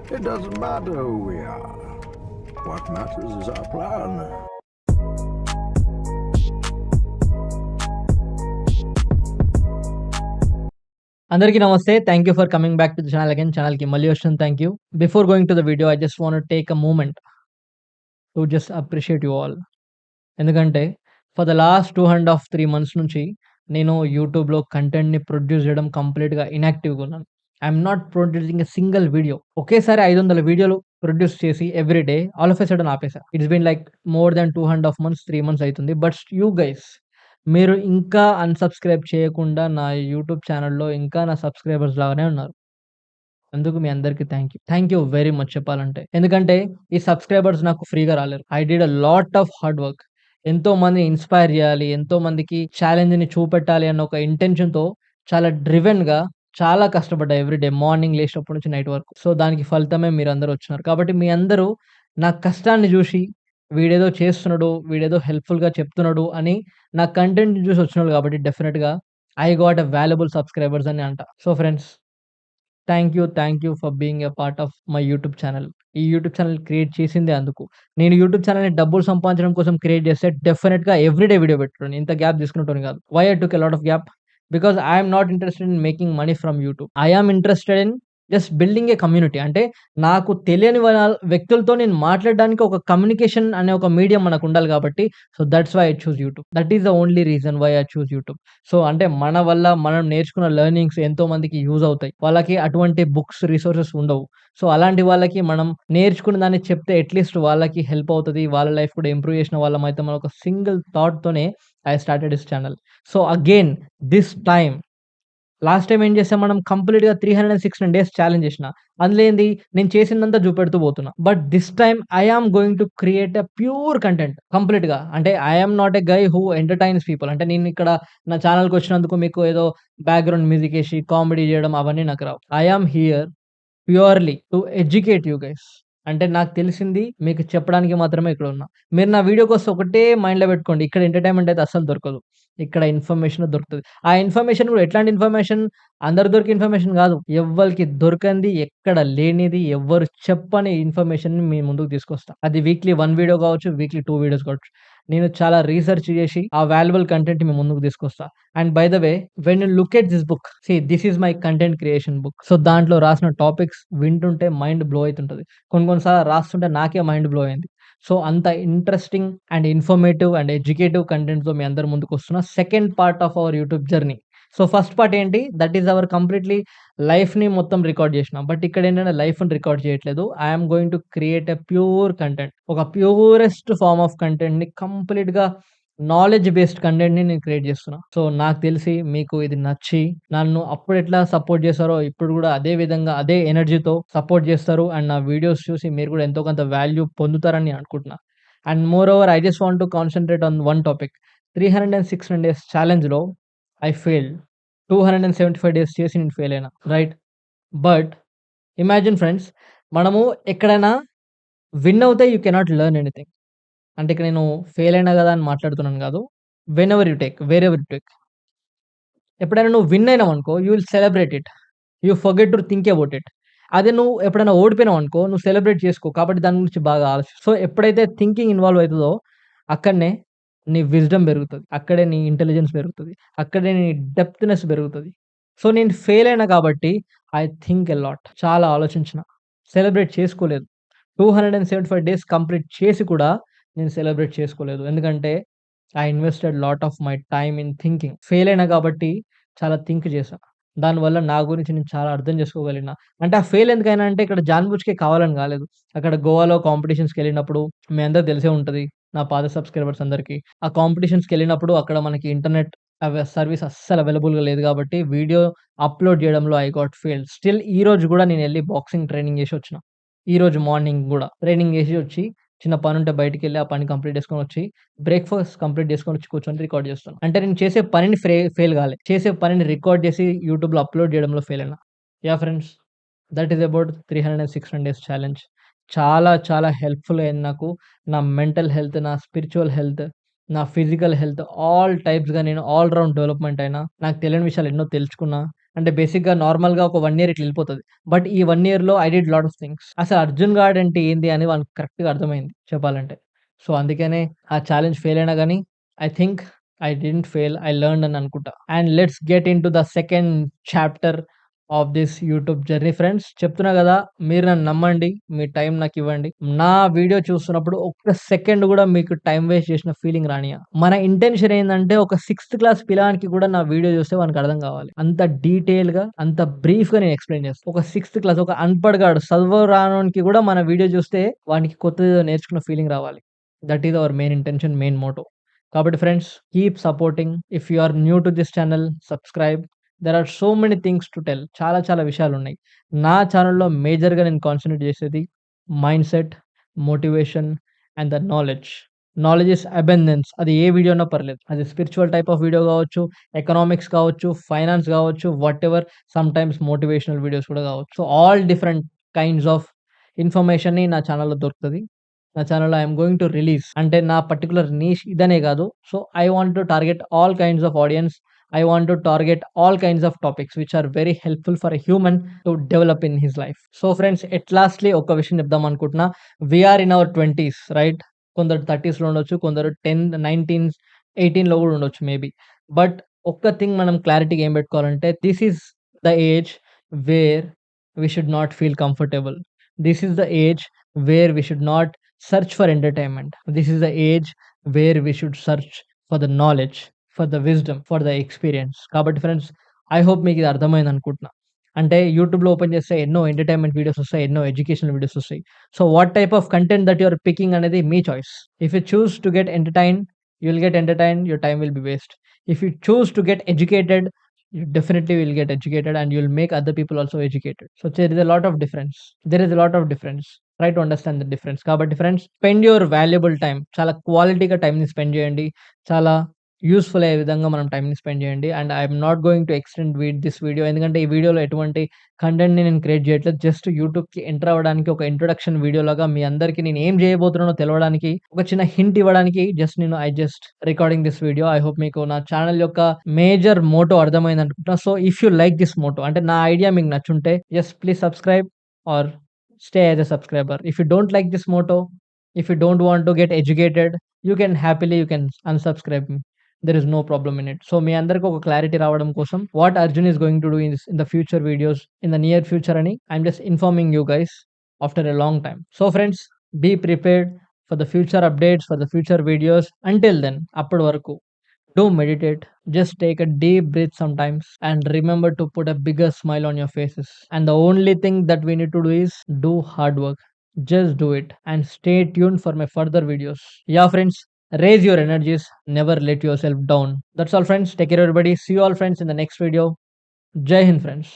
It doesn't matter who we are. What matters is our plan. అందరికీ నమస్తే. Thank you for coming back to the channel again. ఛానల్‌కి మళ్ళీ వచ్చాను. Thank you. Before going to the video I just want to take a moment to just appreciate you all. ఎందుకంటే for the last 2.5, 3 months నుంచి నేను యూట్యూబ్‌లో కంటెంట్‌ని produce చేయడం కంప్లీట్‌గా ఇనాక్టివ్‌గా ఉన్నాను. I'm not producing a single video. ఒకేసారి 500 వీడియోలు ప్రొడ్యూస్ చేసి every day all of a sudden ఆపేసా. It's been like more than 2.5 months, 3 months అయితుంది. బట్ యూ గైస్ మీరు ఇంకా అన్‌సబ్‌స్క్రైబ్ చేయకుండా నా యూట్యూబ్ ఛానెల్‌లో ఇంకా నా సబ్‌స్క్రైబర్స్ లాగానే ఉన్నారు. అందుకు మీ అందరికి thank you. Thank you very much చెప్పాలంటే. ఎందుకంటే ఈ సబ్‌స్క్రైబర్స్ నాకు ఫ్రీగా రాలేరు. I did a lot of hard work. ఎంతో మందిని ఇన్‌స్పైర్ చేయాలి. ఎంతో మందికి ఛాలెంజ్‌ని చూపెట్టాలి అన్న ఒక ఇంటెన్షన్‌తో చాలా డ్రివెన్‌గా చాలా కష్టపడ్డా ఎవ్రీ డే. మార్నింగ్ లేచినప్పటి నుంచి నైట్ వరకు. సో, దానికి ఫలితమే మీరందరూ వచ్చినారు. కాబట్టి మీ అందరూ నా కష్టాన్ని చూసి వీడేదో చేస్తున్నాడు, వీడేదో హెల్ప్‌ఫుల్‌గా చెప్తున్నాడు అని నా కంటెంట్‌ని చూసి వచ్చినోళ్ళు కాబట్టి డెఫినిట్‌గా I got a valuable subscribers అని అంట. So, friends thank you for being a part of my YouTube channel. ఈ యూట్యూబ్ ఛానెల్ క్రియేట్ చేసిందే అందుకు. నేను యూట్యూబ్ ఛానెల్‌ని డబ్బులు సంపాదించడం కోసం క్రియేట్ చేస్తే డెఫినిట్‌గా ఎవ్రీ డే వీడియో పెట్టేటోడిని. ఇంత గ్యాప్ తీసుకునేటోడిని కాదు. Why I took a lot of gap? Because I am not interested in making money from YouTube. I am interested in just building a community. అంటే నాకు తెలియని వ్యక్తులతో నేను మాట్లాడడానికి ఒక కమ్యూనికేషన్ అనే ఒక మీడియం మనకుండాలి కాబట్టి so that's why I choose YouTube. That is the only reason why I choose YouTube. So, అంటే మన వల్ల మనం నేర్చుకున్న లెర్నింగ్స్ ఎంతో మందికి యూజ్ అవుతాయి. వాళ్ళకి అటువంటి బుక్స్, రిసోర్సెస్ ఉండవు. సో, అలాంటి వాళ్ళకి మనం నేర్చుకున్న దాన్ని చెప్తే అట్‌లీస్ట్ వాళ్ళకి హెల్ప్ అవుతది. వాళ్ళ లైఫ్ కూడా ఇంప్రూవ్ చేసిన వాళ్ళమైతాం అనే ఒక సింగిల్ థాట్‌తోనే I started this channel. So, again this time last time ఏం చేసాం మనం కంప్లీట్‌గా 316 డేస్ ఛాలెంజ్ చేసిన. అందులో ఏంది నేను చేసిందంతా చూపెడుతూ పోతున్నా. But this time I am going to create a pure content కంప్లీట్‌గా. అంటే I am not a guy who entertains people. అంటే నేను ఇక్కడ నా ఛానెల్‌కొచ్చినందుకు మీకు ఏదో బ్యాక్‌గ్రౌండ్ మ్యూజిక్ ఏసి కామెడీ చేయడం అవన్నీ నాకు రావు. I am here purely to educate you guys. అంటే నాకు తెలిసింది మీకు చెప్పడానికి మాత్రమే ఇక్కడున్నా. మీరు నా వీడియోకొస్తే ఒకటే మైండ్‌లో పెట్టుకోండి. ఇక్కడ ఎంటర్‌టైన్‌మెంట్ అయితే అస్సలు దొరకదు. ఇక్కడ ఇన్ఫర్మేషన్ దొరుకుతది. ఆ ఇన్ఫర్మేషన్ కూడా ఎట్లాంటి ఇన్ఫర్మేషన్ అందరికి దొరికే ఇన్ఫర్మేషన్ కాదు. ఎవ్వలికి దొరకంది, ఎక్కడ లేనిది, ఎవ్వరు చెప్పని ఇన్ఫర్మేషన్‌ని మీ ముందుకు తీసుకొస్తా. అది వీక్లీ 1 వీడియో కావచ్చు, వీక్లీ 2 వీడియోస్ కావచ్చు. నేను చాలా రీసెర్చ్ చేసి ఆ వాల్యుబుల్ కంటెంట్‌ని మీ ముందుకు తీసుకొస్తా. And by the way when you look at this book this is my content creation book. So, దాంట్లో రాసిన టాపిక్స్ వింటుంటే మైండ్ బ్లో అయితుంటది. కొన్ని సార్లు రాస్తుంటే నాకే మైండ్ బ్లో అయింది. సో, అంత interesting and informative and educative కంటెంట్‌తో మీ అందరి ముందుకొస్తున్న second part of our YouTube journey. So, first part ఏంటి? దట్ ఈస్ అవర్ కంప్లీట్‌లీ లైఫ్‌ని మొత్తం రికార్డ్ చేసినాం. బట్ ఇక్కడేంటంటే లైఫ్‌ని రికార్డ్ చేయట్లేదు. I am going to create a pure content. ఒక ప్యూరెస్ట్ ఫార్మ్ ఆఫ్ కంటెంట్‌ని కంప్లీట్‌గా నాలెడ్జ్ బేస్డ్ కంటెంట్‌ని నేను క్రియేట్ చేస్తున్నా. సో, నాకు తెలిసి మీకు ఇది నచ్చి నన్ను అప్పుడెట్లా సపోర్ట్ చేసారో ఇప్పుడు కూడా అదే విధంగా అదే ఎనర్జీతో సపోర్ట్ చేస్తారు. అండ్ నా వీడియోస్ చూసి మీరు కూడా ఎంతో కొంత వాల్యూ పొందుతారని నేను అనుకుంటున్నా. And moreover I just want to concentrate on one topic. 316 days ఛాలెంజ్‌లో ఐ ఫెయిల్డ్. 275 డేస్ చేసి నేను ఫెయిల్ అయినా. రైట్? బట్ ఇమాజిన్ ఫ్రెండ్స్ మనము ఎక్కడైనా విన్ అవుతే యూ కెనాట్ లెర్న్ ఎనీథింగ్. అంటే ఇక్కడ నేను ఫెయిల్ అయినా గదా అని మాట్లాడుతున్నాను గాదు. Whenever you take, wherever you take. ఎప్పుడైనా నువ్వు విన్ అయినావనుకో you will celebrate it. You forget to think about it. అదే నువ్వు ఎప్పుడైనా ఓడిపోయినావనుకో నువ్వు సెలబ్రేట్ చేసుకో. కాబట్టి దాని గురించి బాగా సో, ఎప్పుడైతే థింకింగ్ ఇన్వాల్వ్ అయితదో అక్కడనే నీ విజ్డమ్ పెరుగుతది. అక్కడే నీ ఇంటెలిజెన్స్ పెరుగుతది. అక్కడే నీ డెప్త్‌నెస్ పెరుగుతది. సో, నేను ఫెయిల్ అయినా కాబట్టి ఐ థింక్ ఎ లాట్. చాలా ఆలోచించిన. సెలబ్రేట్ చేసుకోలేదు. 275 డేస్ కంప్లీట్ చేసి కూడా నేను సెలబ్రేట్ చేసుకోలేదు. ఎందుకంటే I invested lot of my time in thinking. Fail అయినా కాబట్టి చాలా థింక్ చేశా. దానివల్ల నా గురించి నేను చాలా అర్థం చేసుకోగలిగిన. అంటే ఆ ఫెయిల్ ఎందుకైనా అంటే ఇక్కడ జాన్‌బుజ్‌కే కావాలని కాలేదు. అక్కడ గోవాలో కాంపిటీషన్స్‌కెళ్ళినప్పుడు మీ అందరికి తెలిసే ఉంటది. నా పాత సబ్‌స్క్రైబర్స్ అందరికి. ఆ కాంపిటీషన్స్‌కెళ్ళినప్పుడు అక్కడ మనకి ఇంటర్నెట్ సర్వీస్ అస్సలు అవైలబుల్‌గా లేదు కాబట్టి వీడియో అప్‌లోడ్ చేయడంలో ఐ గాట్ ఫెయిల్డ్. స్టిల్ ఈ రోజు కూడా నేనెళ్లి బాక్సింగ్ ట్రైనింగ్ చేసి వచ్చిన. ఈరోజు మార్నింగ్ గూడా ట్రైనింగ్ చేసి వచ్చి చిన్న పనుంటే బయటికెళ్ళి ఆ పని కంప్లీట్ చేసుకొనొచ్చి బ్రేక్‌ఫాస్ట్ కంప్లీట్ చేసుకొనొచ్చి కూర్చొని రికార్డ్ చేస్తున్నా. అంటే నేను చేసే పనిని ఫెయిల్ గాలే. చేసే పనిని రికార్డ్ చేసి యూట్యూబ్‌లో అప్‌లోడ్ చేయడంలో ఫెయిల్ అయినా. Yeah! Friends that is about 316 days challenge. చాలా చాలా హెల్ప్‌ఫుల్ అయింది నాకు. నా మెంటల్ హెల్త్, నా స్పిరిచ్యువల్ హెల్త్, నా ఫిజికల్ హెల్త్ ఆల్ టైప్స్‌గా నేను ఆల్ రౌండ్ డెవలప్‌మెంట్ అయినా. నాకు తెలియని విషయాలు ఎన్నో తెలుసుకున్నా. అంటే బేసిక్‌గా నార్మల్‌గా ఒక 1 ఇయర్ ఇట్లా ఎళ్ళిపోతది. బట్ ఈ 1 ఇయర్‌లో I did lot of things. అసలు అర్జున్ గాడంటే ఏంది అని వానికి కరెక్ట్‌గా అర్థమైంది చెప్పాలంటే. సో, అందుకనే ఆ ఛాలెంజ్ ఫెయిల్ అయినా గానీ I think I didn't fail. I learned అని అనుకుంటా. And let's get into the second chapter of this YouTube journey friends. చెప్తున్నా గదా! మీరు నన్ను నమ్మండి. మీ టైం నాకివ్వండి. నా వీడియో చూస్తున్నప్పుడు ఒక్క సెకండ్ గూడా మీకు టైం వేస్ట్ చేసిన ఫీలింగ్ రానియ్య. మన ఇంటెన్షన్ ఏందంటే ఒక సిక్స్త్ క్లాస్ పిల్లాడికి కూడా నా వీడియో చూస్తే వానికి అర్థం కావాలి. అంత డీటెయిల్‌గా, అంత బ్రీఫ్‌గా నేను ఎక్స్‌ప్లెయిన్ చేస్తా. ఒక సిక్స్త్ క్లాస్ ఒక అన్‌పढ़ గాడు చదువు రానోనికి కూడా మన వీడియో చూస్తే వానికి కొత్తదేదో నేర్చుకున్న ఫీలింగ్ రావాలి. That is our main intention, main motto. కాబట్టి friends keep supporting. If you are new to this channel subscribe. There are so many things to tell. చాలా చాలా విషయాలున్నాయి. నా ఛానెల్‌లో మేజర్‌గా నేను కాన్సంట్రేట్ చేసేది mindset, motivation and the knowledge. Knowledge is abundance. అది ఏ వీడియో అన్నా పర్లేదు. అది స్పిరిచ్యువల్ టైప్ ఆఫ్ వీడియో కావచ్చు, ఎకనామిక్స్ కావచ్చు, ఫైనాన్స్ కావచ్చు, వాటెవర్ సమ్‌టైమ్స్ మోటివేషనల్ వీడియోస్ కూడా కావచ్చు. So, all different kinds of ఇన్ఫర్మేషన్‌ని నా ఛానెల్‌లో దొరుకుతది. నా ఛానెల్‌లో I am going to release అంటే నా పర్టిక్యులర్ నీష్ ఇదనే కాదు. So, I want to target all kinds of audience. I want to target all kinds of topics which are very helpful for a human to develop in his life. So friends, at lastly ఒక విషయం చెప్దాం అనుకుంటున్నా. We are in our 20s right? కొందరు 30స్‌లో ఉండొచ్చు. కొందరు 10, 19, 18లో కూడా ఉండొచ్చు మేబీ. బట్ ఒక్క థింగ్ మనం క్లారిటీగా ఏం పెట్టుకోవాలంటే this is the age where we should not feel comfortable. This is the age where we should not search for entertainment. This is the age where we should search for the knowledge, for the wisdom, for the experience. కాబట్టి friends I hope మీకిది అర్థమైందనుకుంటున్నా. అంటే యూట్యూబ్‌లో open చేస్తే ఎన్నో entertainment videos వస్తాయి. ఎన్నో educational videos వస్తాయి. So, what type of content that you are picking అనేది మీ choice. If you choose to get entertained, you will get entertained. Your time will be waste. If you choose to get educated, you definitely will get educated and you'll make other people also educated. So there is a lot of difference. There is a lot of difference. Try to understand the difference. కాబట్టి friends spend your valuable time. చాలా క్వాలిటీగా టైమ్‌ని spend చేయండి. చాలా useful అయ్యే విధంగా మనం టైమ్‌ని స్పెండ్ చేయండి. And I am not going to extend this video. ఎందుకంటే ఈ వీడియోలో ఎటువంటి కంటెంట్‌ని నేను క్రియేట్ చేయట్లేదు. జస్ట్ యూట్యూబ్‌కి ఎంటర్ అవ్వడానికి ఒక ఇంట్రొడక్షన్ వీడియో లాగా మీ అందరికి నేను ఏం చేయబోతున్నానో తెలవడానికి ఒక చిన్న హింట్ ఇవ్వడానికి just recording this video. I hope మీకు నా ఛానెల్ యొక్క మేజర్ మోటో అర్థమైంది అనుకుంటున్నా. So, if you like this motto అంటే నా ఐడియా మీకు నచ్చుంటే just please subscribe or stay as a subscriber. If you don't like this motto, if you don't want to get educated, you can unsubscribe me. There is no problem in it. So, మీ అందరికి ఒక clarity రావడం కోసం what Arjun is going to do in the future videos, in the near future అని I am just informing you guys after a long time. So, friends be prepared for the future updates, for the future videos. Until then అప్పటి వరకు do meditate, just take a deep breath sometimes and remember to put a bigger smile on your faces. And the only thing that we need to do is do hard work. Just do it and stay tuned for my further videos. Yeah, friends, raise your energies, never let yourself down. That's all, friends. Take care, everybody. See you all, friends, in the next video. Jai Hind, friends.